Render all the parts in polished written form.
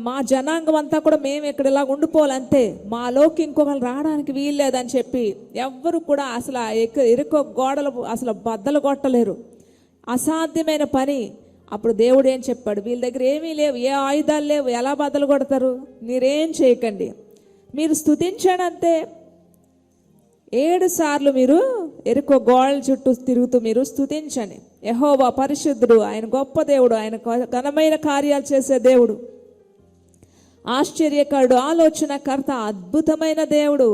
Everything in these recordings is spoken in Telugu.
మా జనాంగం అంతా కూడా మేము ఇక్కడ ఇలా ఉండిపోవాలంతే, మాలోకి ఇంకొకరు రావడానికి వీల్లేదని చెప్పి ఎవ్వరు కూడా అసలు ఇరుకో గోడలు అసలు బద్దలు కొట్టలేరు, అసాధ్యమైన పని. అప్పుడు దేవుడు ఏం చెప్పాడు, వీళ్ళ దగ్గర ఏమీ లేవు, ఏ ఆయుధాలు లేవు, ఎలా బద్దలు కొడతారు, మీరేం చేయకండి, మీరు స్తుతించండి అంతే. 7 సార్లు మీరు ఎరుకో గోడల చుట్టూ తిరుగుతూ మీరు స్తుతించండి. యెహోవా పరిశుద్ధుడు, ఆయన గొప్ప దేవుడు, ఆయన ఘనమైన కార్యాలు చేసే దేవుడు, ఆశ్చర్యకరుడు, ఆలోచనకర్త, అద్భుతమైన దేవుడు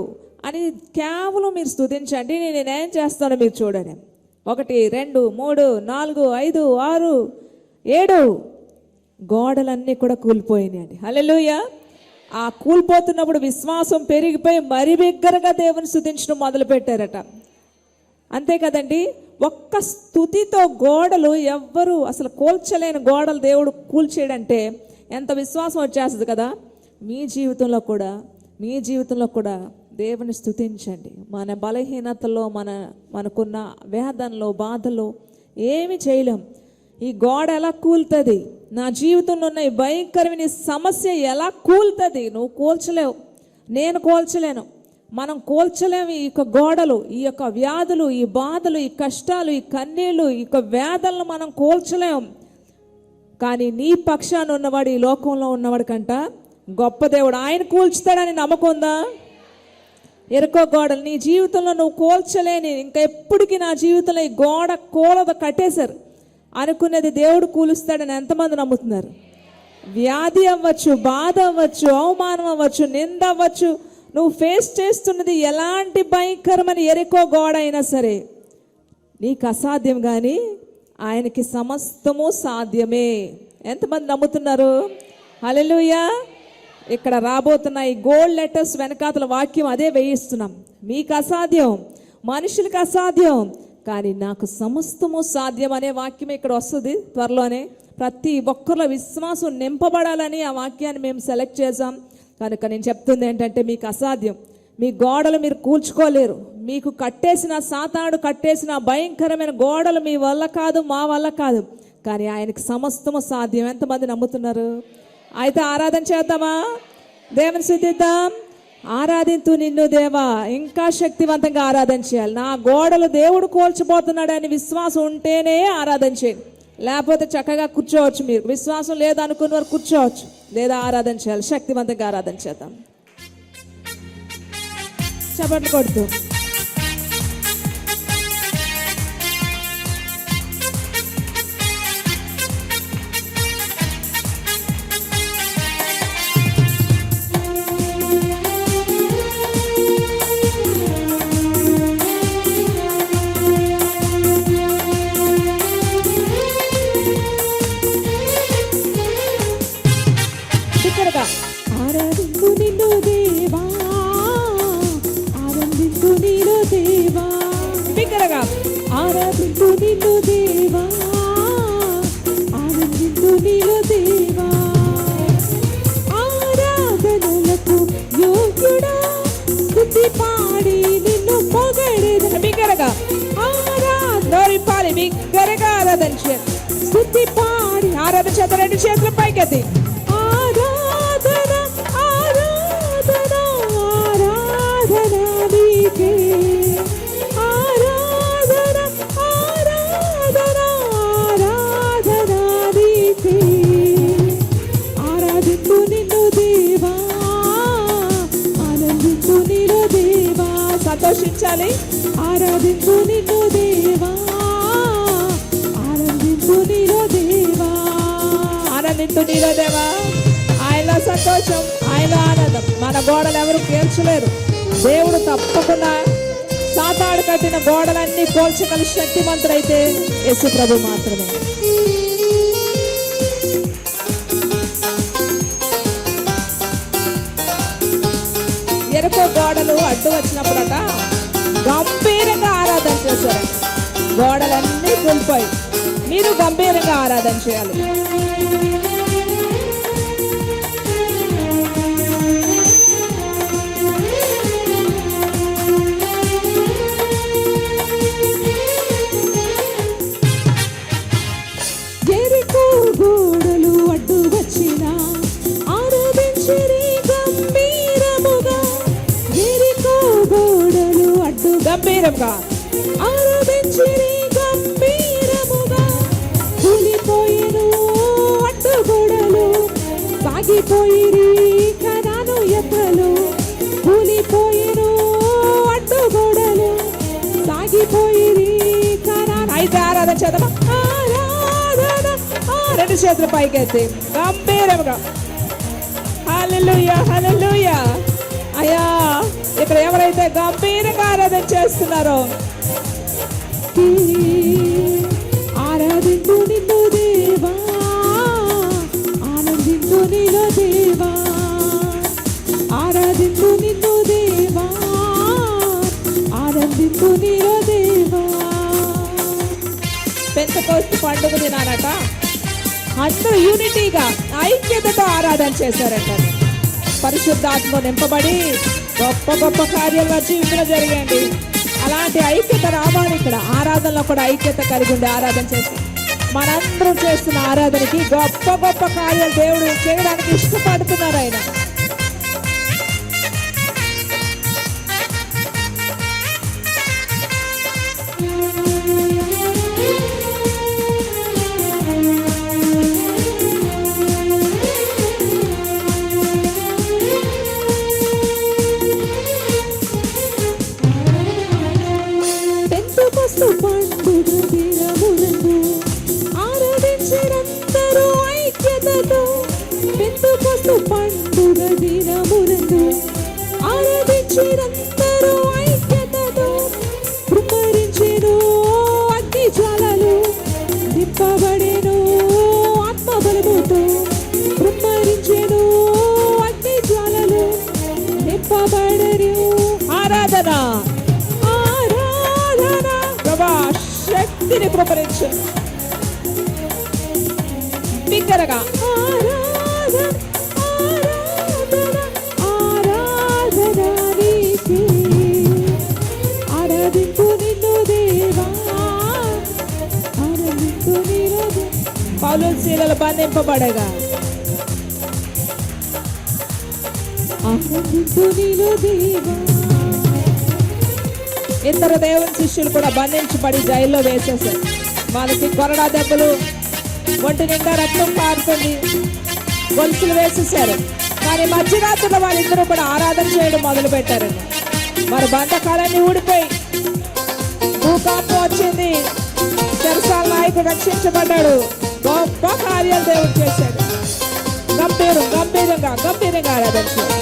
అని కేవలం మీరు స్తుతించండి. నేనేం చేస్తానో మీరు చూడండి. 1 2 3 4 5 6 7 గోడలన్నీ కూడా కూలిపోయినాయండి. హల్లెలూయా. ఆ కూలిపోతున్నప్పుడు విశ్వాసం పెరిగిపోయి మరి బిగ్గరగా దేవుని స్తుతించడం మొదలు పెట్టారట. అంతే కదండి. ఒక్క స్తుతితో గోడలు ఎవ్వరు అసలు కూల్చలేని గోడలు దేవుడు కూల్చేయడంటే ఎంత విశ్వాసం వచ్చేస్తుంది కదా. మీ జీవితంలో కూడా దేవుని స్తుతించండి. మన బలహీనతలో మనకున్న వేదనలో బాధలో ఏమి చేయలేం. ఈ గోడ ఎలా కూలుతుంది, నా జీవితంలో ఉన్న ఈ భయంకరమైన సమస్య ఎలా కూలుతుంది, నువ్వు కూల్చలేవు, నేను కూల్చలేను, మనం కూల్చలేము. ఈ యొక్క గోడలు, ఈ యొక్క వ్యాధులు, ఈ బాధలు, ఈ కష్టాలు, ఈ కన్నీళ్ళు, ఈ యొక్క వేదనలు మనం కూల్చలేము. కానీ నీ పక్షాన ఉన్నవాడు, ఈ లోకంలో ఉన్నవాడు కంట గొప్ప దేవుడు, ఆయన కూల్చుతాడని నమ్మకం ఉందా? ఎరుకో గోడలు నీ జీవితంలో నువ్వు కూల్చలేని, ఇంకా ఎప్పటికీ నా జీవితంలో ఈ గోడ కూలద కట్టేశారు అనుకునేది దేవుడు కూలుస్తాడని ఎంతమంది నమ్ముతున్నారు? వ్యాధి అవ్వచ్చు, బాధ అవ్వచ్చు, అవమానం అవ్వచ్చు, నింద అవ్వచ్చు, నువ్వు ఫేస్ చేస్తున్నది ఎలాంటి భయంకరమైన ఎరుకో గోడ అయినా సరే నీకు అసాధ్యం, కానీ ఆయనకి సమస్తము సాధ్యమే. ఎంతమంది నమ్ముతున్నారు? హల్లెలూయా. ఇక్కడ రాబోతున్న ఈ గోల్డ్ లెటర్స్ వెనకాతల వాక్యం అదే వేయిస్తున్నాం. మీకు అసాధ్యం, మనుషులకు అసాధ్యం, కానీ నాకు సమస్తము సాధ్యం అనే వాక్యం ఇక్కడ వస్తుంది త్వరలోనే. ప్రతి ఒక్కరిలో విశ్వాసం నింపబడాలని ఆ వాక్యాన్ని మేము సెలెక్ట్ చేసాం. కనుక నేను చెప్తుంది ఏంటంటే, మీకు అసాధ్యం, మీ గోడలు మీరు కూల్చుకోలేరు, మీకు కట్టేసిన సాతాను కట్టేసిన భయంకరమైన గోడలు మీ వల్ల కాదు, మా వల్ల కాదు, కానీ ఆయనకి సమస్తము సాధ్యం. ఎంతమంది నమ్ముతున్నారు? అయితే ఆరాధన చేద్దామా? దేవుని స్తుతిద్దాం. ఆరాధింతు నిన్ను దేవా, ఇంకా శక్తివంతంగా ఆరాధన చేయాలి. నా గోడలు దేవుడు కూల్చిపోతున్నాడు అని విశ్వాసం ఉంటేనే ఆరాధన చేయండి, లేకపోతే చక్కగా కూర్చోవచ్చు. మీరు విశ్వాసం లేదనుకున్న వారు కూర్చోవచ్చు, లేదా ఆరాధన చేయాలి. శక్తివంతంగా ఆరాధన చేద్దాం. చప్పట్లు కొడుతూ ఆరాధించు నిన్ను దేవా, ఆనందించు నీలో దేవా, బిగ్గరగా ఆరాధించు నిన్ను దేవా, ఆనందించు నీలో దేవా, ఆరాధనలకు యోగ్యుడా, స్తుతి పాడి నిన్ను పొగడెదను. బిగ్గరగా బిగ్గరగా ఆరాధన చేయాలి. స్తుతి పాడి ఆరాధన చేత 2 చేతులు పైకెత్తి సంతోషించాలి. ఆరాధించు నిన్ను దేవా, ఆనందించు నీలో దేవా, ఆనందించు నీలో దేవా. ఆయనలో సంతోషం, ఆయనలో ఆనందం. మన గోడలు ఎవరు పేర్చలేరు. దేవుడు తప్పకుండా సాతాను కట్టిన గోడలన్నీ పోల్చగల శక్తిమంతుడైతే యేసు ప్రభు మాత్రమే. ఎరుకో గోడలు అడ్డు వచ్చినప్పుడట గంభీరంగా ఆరాధన చేశారు. గోడలన్నీ కూలిపోయి మీరు గంభీరంగా ఆరాధన చేయాలి. ఎరుకో గోడలు అడ్డు వచ్చిన గంభీరముగా ఆరాధించిరి గంభీరముగా. కూలిపోయిను అడ్డుగోడలు, సాగిపోయిరి కనాను ఎత్తలు. కూలిపోయిను అడ్డుగోడలు, సాగిపోయిరి కనాను. అయితే ఆరాధన చేద్దామా? ఆరాధన. రెండు చేతులు పైకెత్తి గంభీరముగా హల్లెలూయా హల్లెలూయా. అయ్యా ఇక్కడ ఎవరైతే గంభీరంగా ఆరాధన చేస్తున్నారో ఆరాధించు నిన్ను దేవా, ఆనందించు నీలో దేవా, ఆరాధించు నిన్ను దేవా, ఆనందించు నీలో దేవా. పెంతెకోస్తు పండుగ దినానట అందరూ యూనిటీగా ఐక్యతతో ఆరాధన చేశారట. పరిశుద్ధాత్మ నింపబడి గొప్ప గొప్ప కార్యాలు వారి జీవితంలో జరిగాయండి. అలాంటి ఐక్యత రావాలి. ఇక్కడ ఆరాధనలో కూడా ఐక్యత కలిగి ఉండి ఆరాధన చేసి మనందరం చేస్తున్న ఆరాధనకి గొప్ప గొప్ప కార్యాలు దేవుడు చేయడానికి ఇష్టపడుతున్నారు ఆయన. పండుగ దినమునందు ఆరాధించినందరూ ఐక్యతతో. పెంతెకోస్తు పండుగ దినమునందు ఆరాధించినందరూ ఐక్యతతో. కృపరించెను అగ్ని జ్వాలలు, నింపబడెను ఆత్మబలముతో. కృపరించెను అగ్ని జ్వాలలు, నింపబడెను. ఆరాధన శక్తిని కృపరించు బిగ్గరగా. ఆరాధన ఆరాధన ఆరాధన నీకే, ఆరాధించు నిన్ను దేవా, ఆరాధించు నీలో. పౌలు శీలలు బంధింపబడగా ఆరాధించు నీలో దేవా. ఇద్దరు దేవుని శిష్యులు కూడా బంధించబడి జైల్లో వేసేశారు. వాళ్ళకి కొరడా దెబ్బలు, ఒంటి నిండా రక్తం పారుతుంది, గొలుసులు వేసేసారు. కానీ మధ్యరాత్రిలో వాళ్ళిద్దరూ కూడా ఆరాధన చేయడం మొదలు పెట్టారండి. మరి బంధకాలన్నీ ఊడిపోయి భూకంపం వచ్చింది. చెరసాల నాయకుడు రక్షించబడ్డాడు. గొప్ప కార్యాలు దేవుడు చేశాడు. గంభీరంగా ఆరాధన చేశాడు.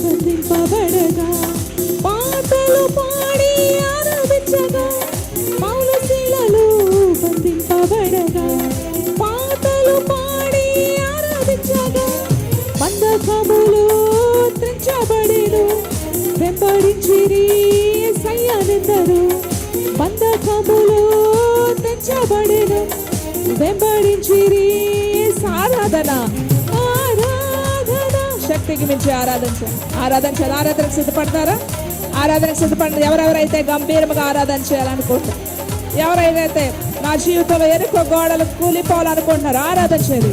బంధింపబడగా పాటలు పాడి ఆరాధించగా. పౌలు శీలలు బంధింపబడగా పాటలు పాడి ఆరాధించగా. బంధకములు త్రెంచబడెను, వెంబడించిరి యేసయ్యనెందరు. బంధకములు త్రెంచబడెను, వెంబడించిరి. ఆరాధన శక్తికి మించి ఆరాధించాలి. ఆరాధనకు సిద్ధపడతారా? ఆరాధనకు సిద్ధపడిన ఎవరెవరైతే గంభీరంగా ఆరాధన చేయాలనుకుంటారు, ఎవరైతే నా జీవితంలో ఎరుకో గోడలు కూలిపోవాలనుకుంటున్నారో ఆరాధన చేయాలి.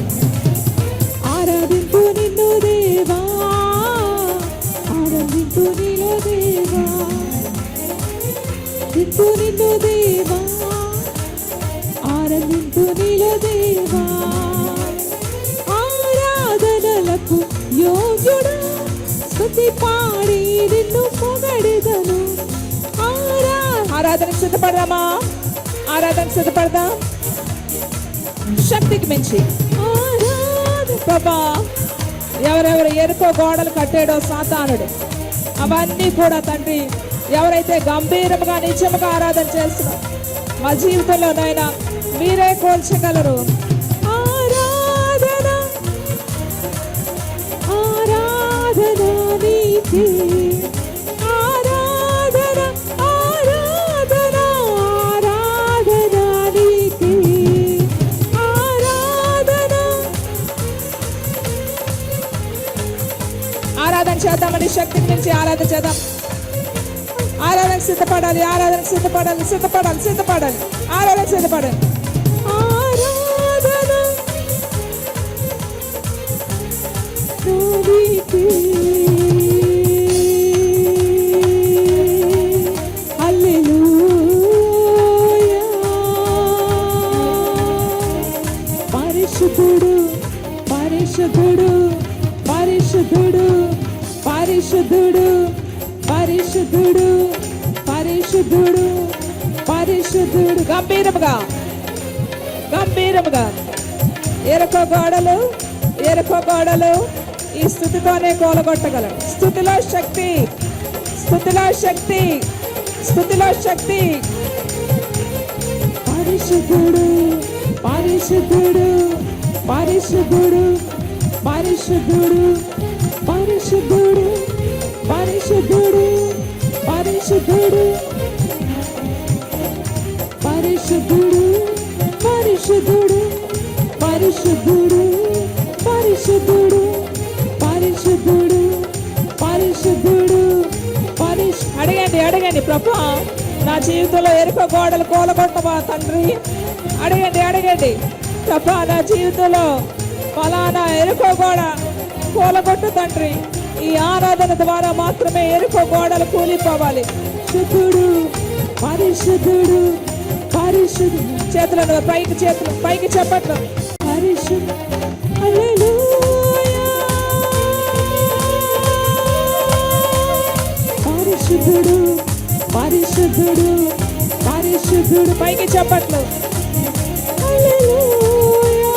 ఆరాధింపు నిన్ను దేవా, ఆరాధింపు నీలో దేవా, ఆరాధింపు నిన్ను దేవా, ఆరాధింపు నీలో దేవా. ఆరాధనలకు యోగ్యుడా, స్తుతి పాడి నిన్ను పొగడెదను. ఆరాధనకు సిద్ధపడదామా? ఆరాధనకు సిద్ధపడదాం. శక్తికి మించి ప్రభా, ఎవరెవరు ఎరుకో గోడలు కట్టాడో సాతానుడు, అవన్నీ కూడా తండ్రి ఎవరైతే గంభీరంగా నిజంగా ఆరాధన చేస్తున్నారో మా జీవితంలో నాయనా మీరే కోల్చగలరు. ఆరాధన ఆరాధన నీకే, ఆరాధన ఆరాధన ఆరాధన నీకే, ఆరాధన. ఆరాధన చేద్దామని శక్తిని మించి ఆరాధన చేద్దాం. ఆరాధనకు సిద్ధపడాలి, ఆరాధనకు సిద్ధపడాలి, సిద్ధపడాలి, సిద్ధపడాలి, ఆరాధనకు సిద్ధపడాలి. ఆరాధన పరిశుద్ధుడు, పరిశుద్ధుడు, పరిశుద్ధుడు, పరిశుద్ధుడు, పరిశుద్ధుడు, పరిశుద్ధుడు, పరిశుద్ధుడు. గంభీరముగా, గంభీరముగా ఎరుకో గోడలు, ఎరుకో గోడలు ఈ స్తుతితోనే కూలగొట్టగలరు. స్తుతిలో శక్తి, స్తుతిలో శక్తి, స్తుతిలో శక్తి. పరిశుద్ధుడు, పరిశుద్ధుడు, పరిశుద్ధుడు, పరిశుద్ధుడు, పరిశుద్ధుడు, పరిశుద్ధుడు, పరిశుద్ధుడు, పరిశుద్ధుడు, పరిశుద్ధుడు, పరిశుద్ధుడు, పరిశుద్ధుడు, పరిశుద్ధుడు, పరిశుద్ధుడు, అడగండి, అడగండి. ప్రభా, నా జీవితంలో ఎరుక గోడలు కూలగొట్టవా తండ్రి? అడగండి, అడగండి. ప్రభా, నా జీవితంలో ఫలానా ఎరుక గోడ కూలగొట్టు తండ్రి. ఈ ఆరాధన ద్వారా మాత్రమే ఎరుక గోడలు కూలిపోవాలి. శుద్ధుడు, పరిశుద్ధుడు, పరిశుద్ధుడు. చేతులను పైకి, చేతులు పైకి చెప్పట్లు. పరిశుద్ధుడు, హల్లెలూయా. పరిశుద్ధుడు, పరిశుద్ధుడు, పరిశుద్ధుడు. పైకి చెప్పట్లు. హల్లెలూయా.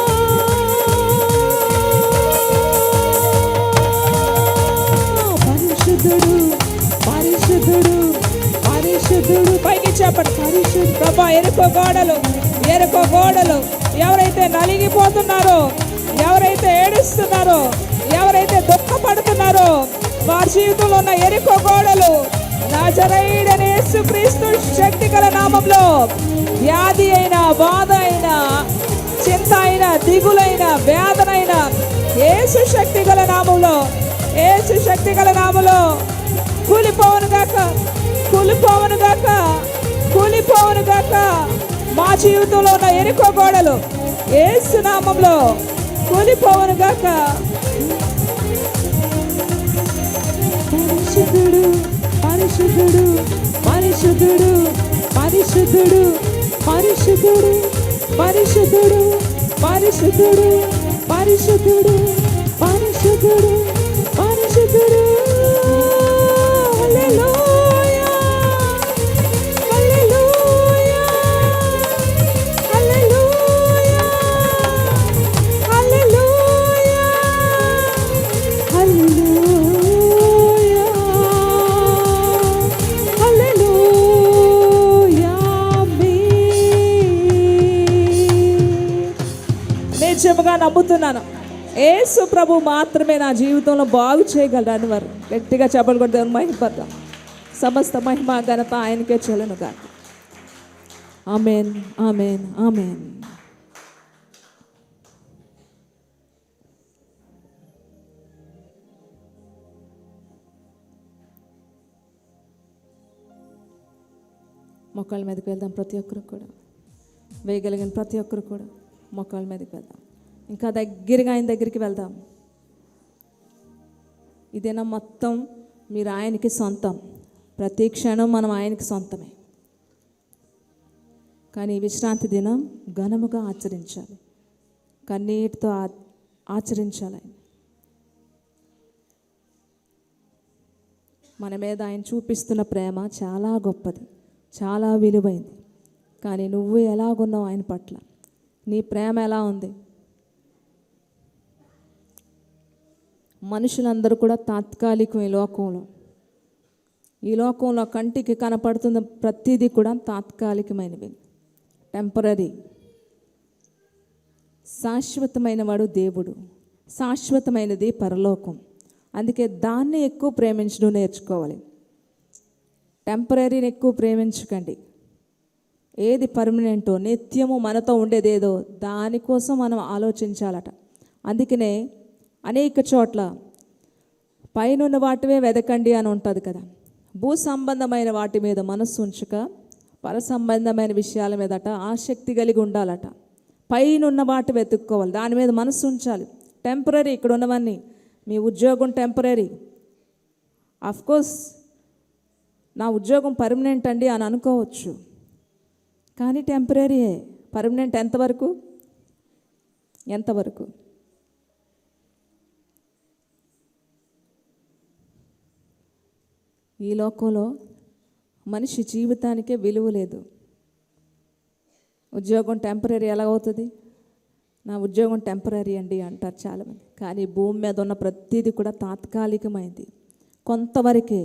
పరిశుద్ధుడు, పరిశుద్ధుడు, పరిశుద్ధుడు. పైకి చెప్పండి. పరిశుద్ధుడు. ప్రభా, ఎరుకో గోడలు, ఎరుకో గోడలు. ఎవరైతే నలిగిపోతున్నారో, ఎవరైతే ఏడుస్తున్నారో, ఎవరైతే దుఃఖపడుతున్నారో, వారి జీవితంలో ఉన్న ఎరుకో గోడలు నజరేయుడైన యేసుక్రీస్తు శక్తి గల నామంలో వ్యాధి అయినా, బాధ అయినా, చింత అయినా, దిగులైన, వేదనైన యేసు శక్తి గల నామంలో, యేసు శక్తి గల నామంలో కూలిపోవును గాక, కూలిపోవును గాక, కూలిపోవును గాక. మా జీవితంలో ఉన్న ఎరుకో గోడలు యేసు నామంలో కూలిపోవును గాక. పరిశుద్ధుడు, పరిశుద్ధుడు, పరిశుద్ధుడు, పరిశుద్ధుడు, పరిశుద్ధుడు, పరిశుద్ధుడు, పరిశుద్ధుడు, పరిశుద్ధుడు, పరిశుద్ధుడు, పరిశుద్ధుడు. హల్లెలూయా, హల్లెలూయా, హల్లెలూయా, హల్లెలూయా, హల్లెలూయా, హల్లెలూయా. నిజముగా నమ్ముతున్నాను, యేసు ప్రభు మాత్రమే నా జీవితంలో బాగు చేయగలరని వారు గట్టిగా చెప్పలు కూడా దేవుని మహిమపడతాం. సమస్త మహిమ ఘనత ఆయనకే చెల్లును గాక. ఆమేన్, ఆమేన్, ఆమేన్. మొక్కల మీదకి వెళ్దాం. ప్రతి ఒక్కరు కూడా వేయగలిగిన ప్రతి ఒక్కరు కూడా మొక్కల మీదకి వెళ్దాం. ఇంకా దగ్గరగా ఆయన దగ్గరికి వెళ్దాం. ఈ దినం మొత్తం మీరు ఆయనకి సొంతం. ప్రతి క్షణం మనం ఆయనకి సొంతమే. కానీ విశ్రాంతి దినం ఘనముగా ఆచరించాలి, కన్నీటితో ఆచరించాలి. మన మీద ఆయన చూపిస్తున్న ప్రేమ చాలా గొప్పది, చాలా విలువైంది. కానీ నువ్వు ఎలాగున్నావు ఆయన పట్ల? నీ ప్రేమ ఎలా ఉంది? మనుషులందరూ కూడా తాత్కాలికం. ఈ లోకంలో కంటికి కనపడుతున్న ప్రతిదీ కూడా తాత్కాలికమైనవి, టెంపరీ. శాశ్వతమైన వాడు దేవుడు, శాశ్వతమైనది పరలోకం. అందుకే దాన్ని ఎక్కువ ప్రేమించడం నేర్చుకోవాలి. టెంపరీని ఎక్కువ ప్రేమించకండి. ఏది పర్మనెంటో, నిత్యము మనతో ఉండేదేదో దానికోసం మనం ఆలోచించాలట. అందుకనే అనేక చోట్ల పైనున్న వాటివే వెదకండి అని ఉంటుంది కదా. భూ సంబంధమైన వాటి మీద మనస్సు ఉంచక పర సంబంధమైన విషయాల మీదట ఆసక్తి కలిగి ఉండాలట. పైనున్న వాటి వెతుక్కోవాలి, దాని మీద మనస్సు ఉంచాలి. టెంపరీ ఇక్కడ ఉన్నవన్నీ. మీ ఉద్యోగం టెంపరీ, కోర్స్ నా ఉద్యోగం పర్మనెంట్ అండి అని అనుకోవచ్చు, కానీ టెంపరీయే. పర్మనెంట్ ఎంతవరకు? ఈ లోకంలో మనిషి జీవితానికే విలువ లేదు. ఉద్యోగం టెంపరీ ఎలా అవుతుంది? నా ఉద్యోగం టెంపరీ అండి అంటారు చాలామంది. కానీ భూమి మీద ఉన్న ప్రతిదీ కూడా తాత్కాలికమైంది, కొంతవరకే.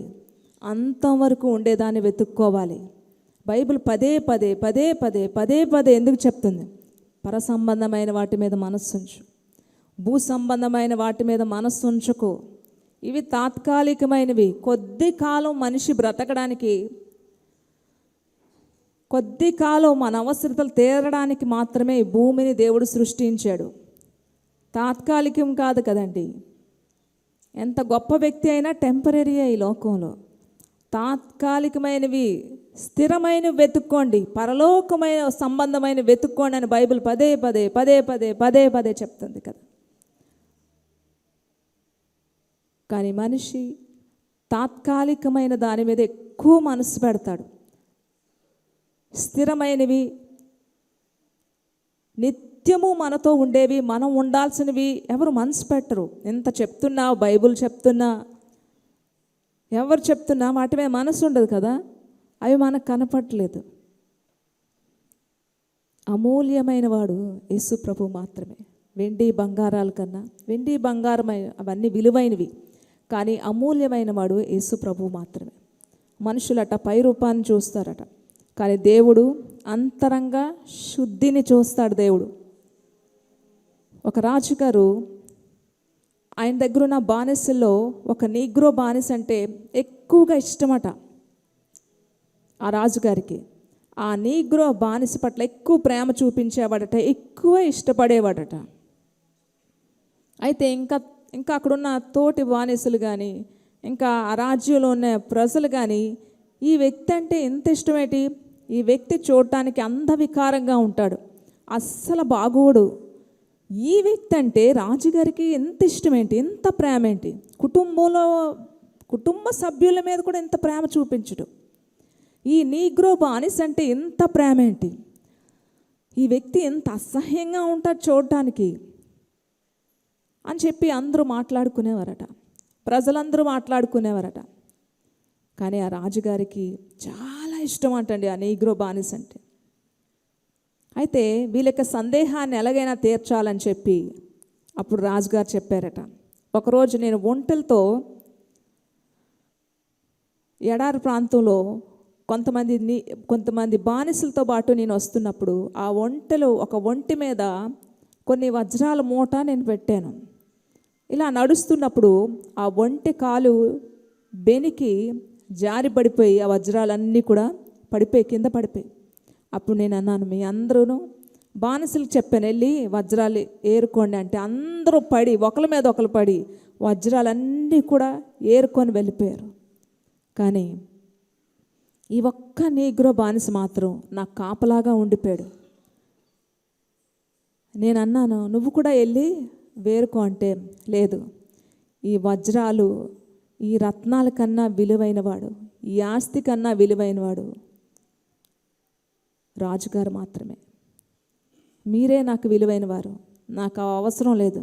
అంతవరకు ఉండేదాన్ని వెతుక్కోవాలి. బైబిల్ పదే పదే ఎందుకు చెప్తుంది? పర సంబంధమైన వాటి మీద మనస్సుంచు, భూ సంబంధమైన వాటి మీద మనస్సుంచుకో. ఇవి తాత్కాలికమైనవి. కొద్ది కాలం మనిషి బ్రతకడానికి, కొద్ది కాలం మన అవసరతలు తీరడానికి మాత్రమే ఈ భూమిని దేవుడు సృష్టించాడు. తాత్కాలికం కాదు కదండి. ఎంత గొప్ప వ్యక్తి అయినా టెంపరీయే ఈ లోకంలో. తాత్కాలికమైనవి, స్థిరమైనవి వెతుక్కోండి, పరలోకమైన సంబంధమైన వెతుక్కోండి అని బైబిల్ పదే చెప్తుంది కదా. కానీ మనిషి తాత్కాలికమైన దాని మీద ఎక్కువ మనసు పెడతాడు. స్థిరమైనవి, నిత్యము మనతో ఉండేవి, మనం ఉండాల్సినవి ఎవరు మనసు పెట్టరు. ఎంత చెప్తున్నా, బైబిల్ చెప్తున్నా, ఎవరు చెప్తున్నా వాటి మీద మనసు ఉండదు కదా. అవి మనకు కనపడలేదు. అమూల్యమైన వాడు యేసు ప్రభు మాత్రమే. వెండి బంగారాల కన్నా, వెండి బంగారమైన అవన్నీ విలువైనవి, కానీ అమూల్యమైన వాడు యేసు ప్రభు మాత్రమే. మనుషులట పై రూపాన్ని చూస్తారట, కానీ దేవుడు అంతరంగ శుద్ధిని చూస్తాడు. దేవుడు, ఒక రాజుగారు ఆయన దగ్గర ఉన్న బానిసల్లో ఒక నీగ్రో బానిస అంటే ఎక్కువగా ఇష్టమట ఆ రాజుగారికి. ఆ నీగ్రో బానిస పట్ల ఎక్కువ ప్రేమ చూపించేవాడట, ఎక్కువ ఇష్టపడేవాడట. అయితే ఇంకా అక్కడున్న తోటి బానిసలు కానీ, ఇంకా ఆ రాజ్యంలో ఉన్న ప్రజలు కానీ ఈ వ్యక్తి అంటే ఎంత ఇష్టమేంటి, ఈ వ్యక్తి చూడటానికి అందవికారంగా ఉంటాడు, అస్సలు బాగోడు, ఈ వ్యక్తి అంటే రాజుగారికి ఎంత ఇష్టమేంటి, ఎంత ప్రేమ ఏంటి, కుటుంబ సభ్యుల మీద కూడా ఎంత ప్రేమ చూపించడు, ఈ నీగ్రో బానిస అంటే ఎంత ప్రేమ ఏంటి, ఈ వ్యక్తి ఎంత అసహ్యంగా ఉంటాడు చూడటానికి అని చెప్పి అందరూ మాట్లాడుకునేవారట, ప్రజలందరూ మాట్లాడుకునేవారట. కానీ ఆ రాజుగారికి చాలా ఇష్టం అంటండి ఆ నీగ్రో బానిస అంటే. అయితే వీళ్ళ యొక్క సందేహాన్ని ఎలాగైనా తీర్చాలని చెప్పి అప్పుడు రాజుగారు చెప్పారట, ఒకరోజు నేను ఎడారి ప్రాంతంలో కొంతమంది బానిసలతో పాటు నేను వస్తున్నప్పుడు ఆ ఒక ఒంటి మీద కొన్ని వజ్రాల మూట నేను పెట్టాను. ఇలా నడుస్తున్నప్పుడు ఆ ఒంటి కాలు బెనికి జారి పడిపోయి ఆ వజ్రాలన్నీ కూడా కింద పడిపోయి. అప్పుడు నేను అన్నాను, మీ అందరూ బానిసలకు చెప్పాను, వెళ్ళి వజ్రాలు ఏరుకోండి అంటే అందరూ పడి ఒకరి మీద ఒకరు పడి వజ్రాలన్నీ కూడా ఏరుకొని వెళ్ళిపోయారు. కానీ ఈ ఒక్క నీగ్రో బానిస మాత్రం నాకు కాపలాగా ఉండిపోయాడు. నేను అన్నాను, నువ్వు కూడా వెళ్ళి వేరుకో అంటే, లేదు, ఈ వజ్రాలు ఈ రత్నాల కన్నా విలువైనవాడు, ఈ ఆస్తి కన్నా విలువైనవాడు రాజుగారు మాత్రమే. మీరే నాకు విలువైన వారు, నాకు అవసరం లేదు,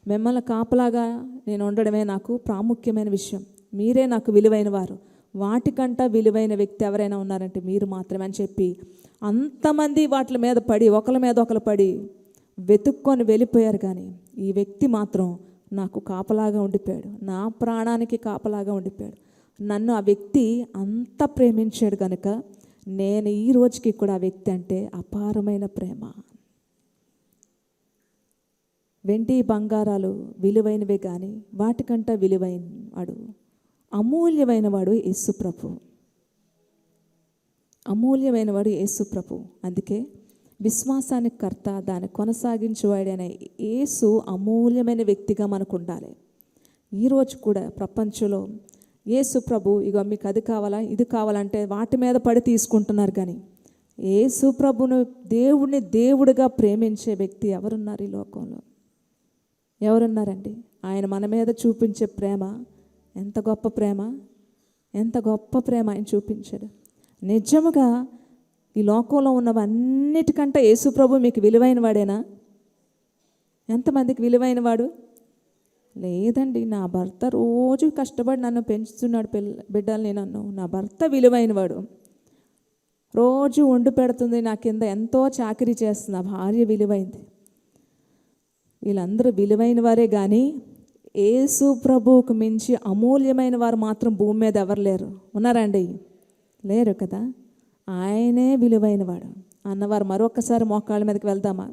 మిమ్మల్ని కాపలాగా నేను ఉండడమే నాకు ప్రాముఖ్యమైన విషయం, మీరే నాకు విలువైన వారు, వాటికంట విలువైన వ్యక్తి ఎవరైనా ఉన్నారంటే మీరు మాత్రమే అని చెప్పి అంతమంది వాటి మీద పడి ఒకరి మీద ఒకరు పడి వెతుక్కొని వెళ్ళిపోయారు. కానీ ఈ వ్యక్తి మాత్రం నాకు కాపలాగా ఉండిపోయాడు, నా ప్రాణానికి కాపలాగా ఉండిపోయాడు. నన్ను ఆ వ్యక్తి అంత ప్రేమించాడు కనుక నేను ఈ రోజుకి కూడా ఆ వ్యక్తి అంటే అపారమైన ప్రేమ. వెండి బంగారాలు విలువైనవే కానీ వాటికంట విలువైన వాడు, అమూల్యమైన వాడు యేసు ప్రభు, అమూల్యమైన వాడు యేసు ప్రభు. అందుకే విశ్వాసానికి కర్త, దాన్ని కొనసాగించేవాడైన యేసు అమూల్యమైన వ్యక్తిగా మనకు ఉండాలి. ఈరోజు కూడా ప్రపంచంలో యేసు ప్రభు ఇగో మీకు అది కావాలా ఇది కావాలంటే వాటి మీద పడి తీసుకుంటున్నారు. కానీ యేసు ప్రభును దేవుడిని దేవుడిగా ప్రేమించే వ్యక్తి ఎవరున్నారు ఈ లోకంలో? ఎవరున్నారండి? ఆయన మన మీద చూపించే ప్రేమ ఎంత గొప్ప ప్రేమ, ఎంత గొప్ప ప్రేమ ఆయన చూపించాడు. నిజముగా ఈ లోకంలో ఉన్నవన్నిటికంటే యేసు ప్రభు మీకు విలువైన వాడేనా? ఎంతమందికి విలువైన వాడు? లేదండి, నా భర్త రోజు కష్టపడి నన్ను పెంచుతున్నాడు, బిడ్డల్ని, నా భర్త విలువైన వాడు. రోజు వండి పెడుతుంది, నా కింద ఎంతో చాకరీ చేస్తుంది, నా భార్య విలువైంది. వీళ్ళందరూ విలువైన వారే. కానీ యేసు ప్రభువుకు మించి అమూల్యమైన వారు మాత్రం భూమి మీద ఎవరు లేరు. ఉన్నారండి? లేరు కదా. ఆయనే విలువైనవాడు అన్నవారు మరొకసారి మోకాళ్ళ మీదకి వెళ్దామా?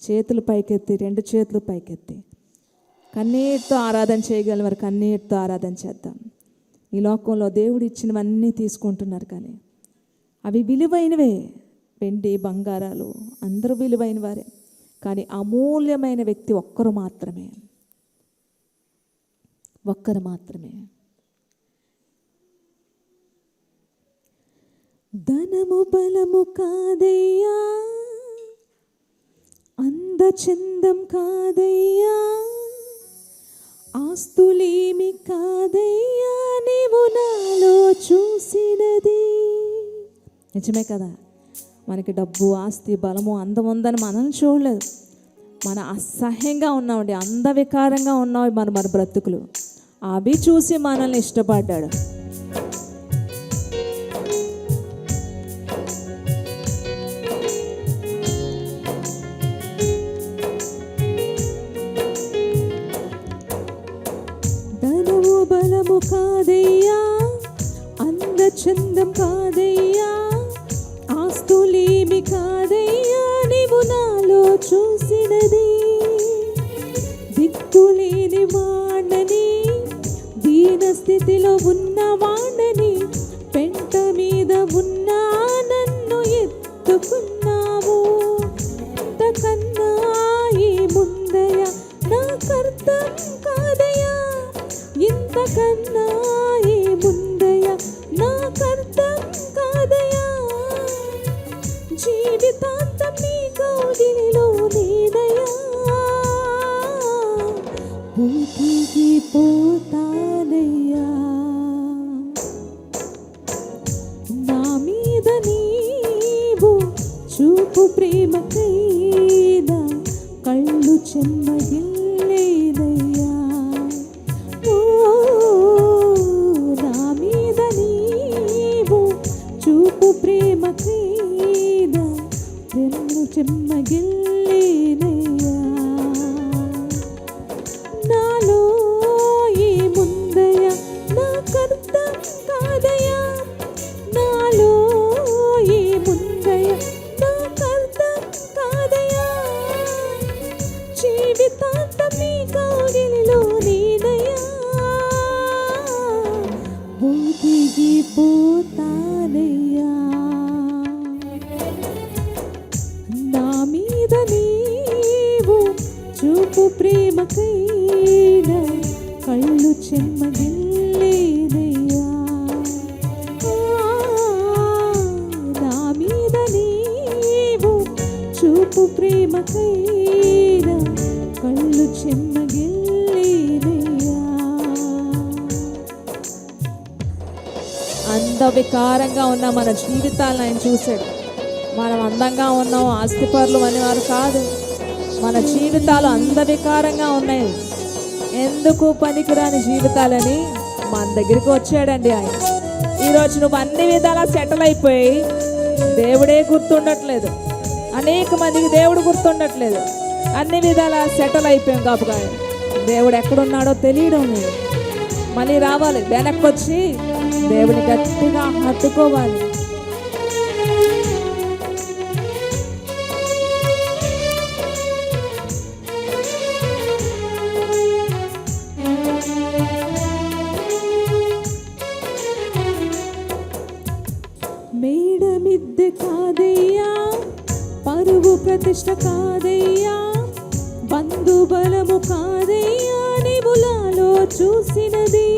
చేతులు పైకెత్తి, 2 చేతులు పైకెత్తి కన్నీటితో ఆరాధన చేయగలిగిన వారు కన్నీటితో ఆరాధన చేద్దాం. ఈ లోకంలో దేవుడు ఇచ్చినవన్నీ తీసుకుంటున్నారు, కానీ అవి విలువైనవే. వెండి బంగారాలు అందరూ విలువైన వారే. కానీ అమూల్యమైన వ్యక్తి ఒక్కరు మాత్రమే. ధనము బలము కాదయ్యా, అందచందం కాదయ్యా, ఆస్తులేమి కాదయ్యా, నీవు నాలో చూసినది. నిజమే కదా. మనకి డబ్బు, ఆస్తి, బలము, అందం ఉందని మనం చూడలేదు. మన అసహ్యంగా ఉన్నామండి, అందవికారంగా ఉన్నాం మన బ్రతుకులు. అవి చూసి మనల్ని ఇష్టపడ్డాడు. ధనము బలము కాదయ్యా, అందచందం కాదయ్యా, ఆస్తులేమి కాదయ్యా, నీవు నాలో చూసినది. దిక్కులేని వాణ్ణని, దీన స్థితిలో ఉన్న వాణ్ణని, పెంట మీద ఉన్న నన్ను ఎత్తుకున్నావు. ఇంతకన్నా ఈ ముందయ నాకర్థం కాదయ్యా, ఇంతకన్నా ఈ ముందయ నాకర్థం కాదయ్యా. జీవితాంతం నీ కౌగిలిలో నేనయ్యా, భూమికి పోతానయ్యా. నా మీద నీవు చూపు ప్రేమకైనా కళ్ళు చెమ్మగిల్లేదయ్యా. నా మీద నీవు చూపు ప్రేమకైనా కళ్ళు చెమ్మగిల్లేదయ్యా. నాలో ఏముందయ నాకర్థం కాదయ్యా, నాలో ఏముందయ నాకర్థం కాదయ్యా. జీవితాంతం నీ కౌగిలిలో నేనయ్యా, భూమికి పోతానయ్యా. నా మీద నీవు చూపు ప్రేమకైనా కళ్ళు చెమ్మగిల్లేదయ్యా. నా మీద నీవు చూపు ప్రేమకైనా కళ్ళు చెమ్మగిల్లేదయ్యా. అందవికారంగా ఉన్న మన జీవితాలను ఆయన చూశాడు. మనం అందంగా ఉన్నాం, ఆస్తిపరులు అనేవారు కాదు. మన జీవితాలు అందవికారంగా ఉన్నాయి. ఎందుకు పనికిరాని జీవితాలని మన దగ్గరికి వచ్చాడండి ఆయన. ఈరోజు నువ్వు అన్ని విధాలా సెటిల్ అయిపోయి దేవుడే గుర్తుండట్లేదు. అనేక మందికి దేవుడు గుర్తుండట్లేదు. అన్ని విధాలా సెటిల్ అయిపోయాం కాబట్టి దేవుడు ఎక్కడున్నాడో తెలియడం లేదు. మళ్ళీ రావాలి, వెనక్కి వచ్చి దేవుని గట్టిగా హత్తుకోవాలి. మేడమిద్దె కాదయ్యా, పరువు ప్రతిష్ట కాదయ్యా, బంధుబలము కాదయ్యా నీవులాలో చూసినది.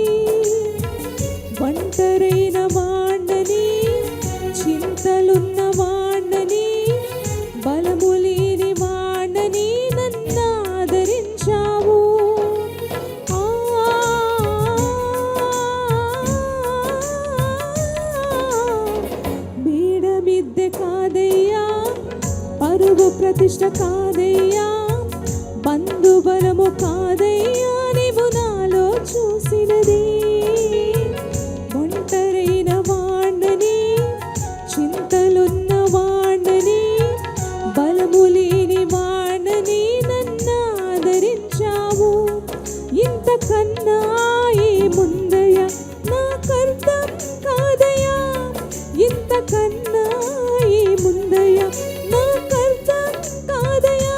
ఒంటరైన వాణ్ణని, చింతలున్న వాణ్ణని, బలము లేని వాణ్ణని నన్ను ఆదరించావు. మేడ మిద్దె కాదయ్యా, పరువు ప్రతిష్ట కాదయ్యా, బంధుబలము కాదయ్యా నీవు నాలో చూసినది. ఒంటరైన వాణ్ణని, చింతలున్న వాణ్ణని, బలము లేని వాణ్ణని నన్ను ఆదరించావు. ఇంతకన్నా ఏముందయ్యా నాకర్థం కాదయ్యా, ఇంతకన్నా ఏముందయ్యా నాకర్థం కాదయ్యా.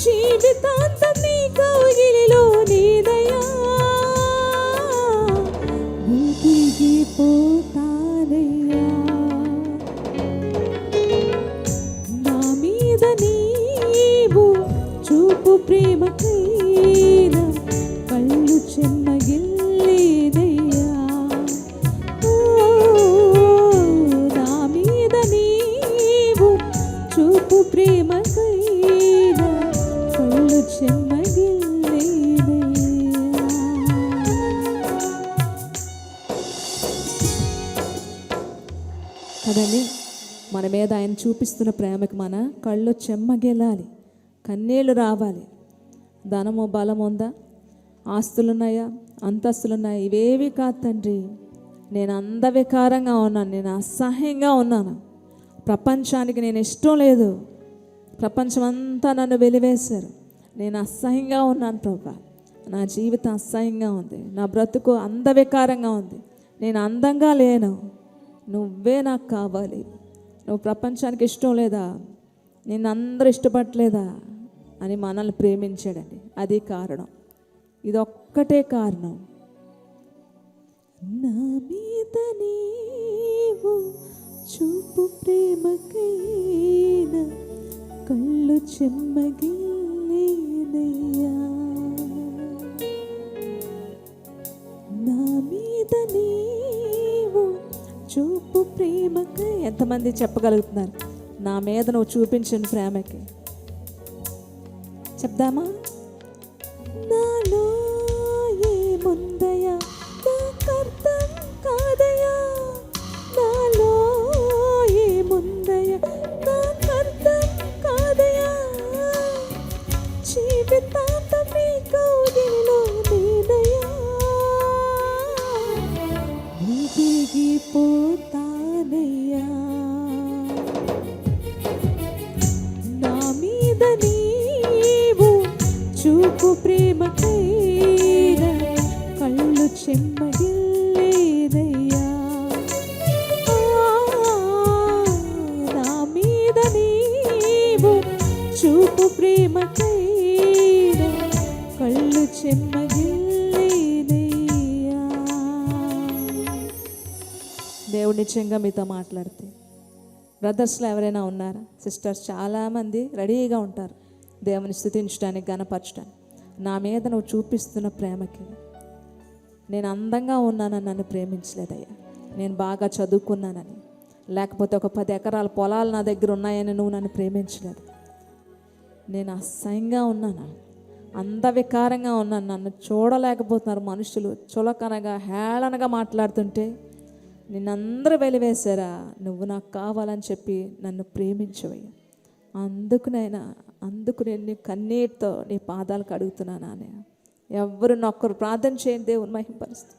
జీవితాంతం నీ కౌగిలిలో నేనయ్యా, ఊపిరిపోతానయ్యా. నా మీద నీవు చూపు ప్రేమకైనా కళ్ళు చెమ్మగిల్లేదయ్యా. నా మీద నీవు చూపు ప్రేమకైనా కళ్ళు చెమ్మగిల్లేదయ్యా. కదండి, మన మీద ఆయన చూపిస్తున్న ప్రేమకి మన కళ్ళు చెమ్మగిల్లాలి, కన్నీళ్ళు రావాలి. ధనము బలం ఉందా, ఆస్తులున్నాయా, అంతస్తులున్నాయా, ఇవేవి కాదు తండ్రి. నేను అందవికారంగా ఉన్నాను, నేను అసహ్యంగా ఉన్నాను, ప్రపంచానికి నేను ఇష్టం లేదు, ప్రపంచం అంతా నన్ను వెలివేశారు, నేను అసహ్యంగా ఉన్నాను ప్రభా, నా జీవితం అసహ్యంగా ఉంది, నా బ్రతుకు అందవికారంగా ఉంది, నేను అందంగా లేను, నువ్వే నాకు కావాలి. నువ్వు ప్రపంచానికి ఇష్టం లేదా, నిన్ను అందరూ ఇష్టపడలేదా అని మనల్ని ప్రేమించాడండి. అది కారణం, ఇదొక్కటే కారణం. నా మీద నీవు చూపు ప్రేమకైనా కళ్ళు చెమ్మగిల్లేదయ్యా. నా మీద నీవు చూపు ప్రేమకై. ఎంతమంది చెప్పగలుగుతున్నారు నా మీద నువ్వు చూపించిన ప్రేమకి? చెప్దామా? నాలో ఏముందయ్యా నాకర్థం కాదయ్యా, నాలో ఏముందయ్యా నాకర్థం కాదయ్యా. జీవితాంతం నీ కౌగిలిలో నేనయ్యా, ఊపిరిపోతానయ్యా. నా మీద నీవు చూపు ప్రేమకైనా కళ్ళు చెమ్మగిల్లేదయ్యా. నా మీద నీవు చూపు ప్రేమకైనా కళ్ళు చెమ్మగిల్లేదయ్యా. దేవుడు నిశ్చయంగా మీతో మాట్లాడితే, బ్రదర్స్లో ఎవరైనా ఉన్నారా? సిస్టర్స్ చాలామంది రెడీగా ఉంటారు దేవుని స్తుతించడానికి, గణపరచడానికి. నా మీద నువ్వు చూపిస్తున్న ప్రేమకి, నేను అందంగా ఉన్నానని నన్ను ప్రేమించలేదయ్యా, నేను బాగా చదువుకున్నానని, లేకపోతే ఒక 10 ఎకరాల పొలాలు నా దగ్గర ఉన్నాయని నువ్వు నన్ను ప్రేమించలేదు. నేను అసహ్యంగా ఉన్నాను, అందవికారంగా ఉన్నాను, నన్ను చూడలేకపోతున్నారు మనుషులు, చులకనగా హేళనగా మాట్లాడుతుంటే నిన్నందరూ వెలివేశారా, నువ్వు నాకు కావాలని చెప్పి నన్ను ప్రేమించవయ్యా. అందుకు నేను నీ కన్నీటితో నీ పాదాలకు అడుగుతున్నాను. ఎవరు నొక్కరు ప్రార్థన చేయండి, దేవుని మహిమపరుస్తూ.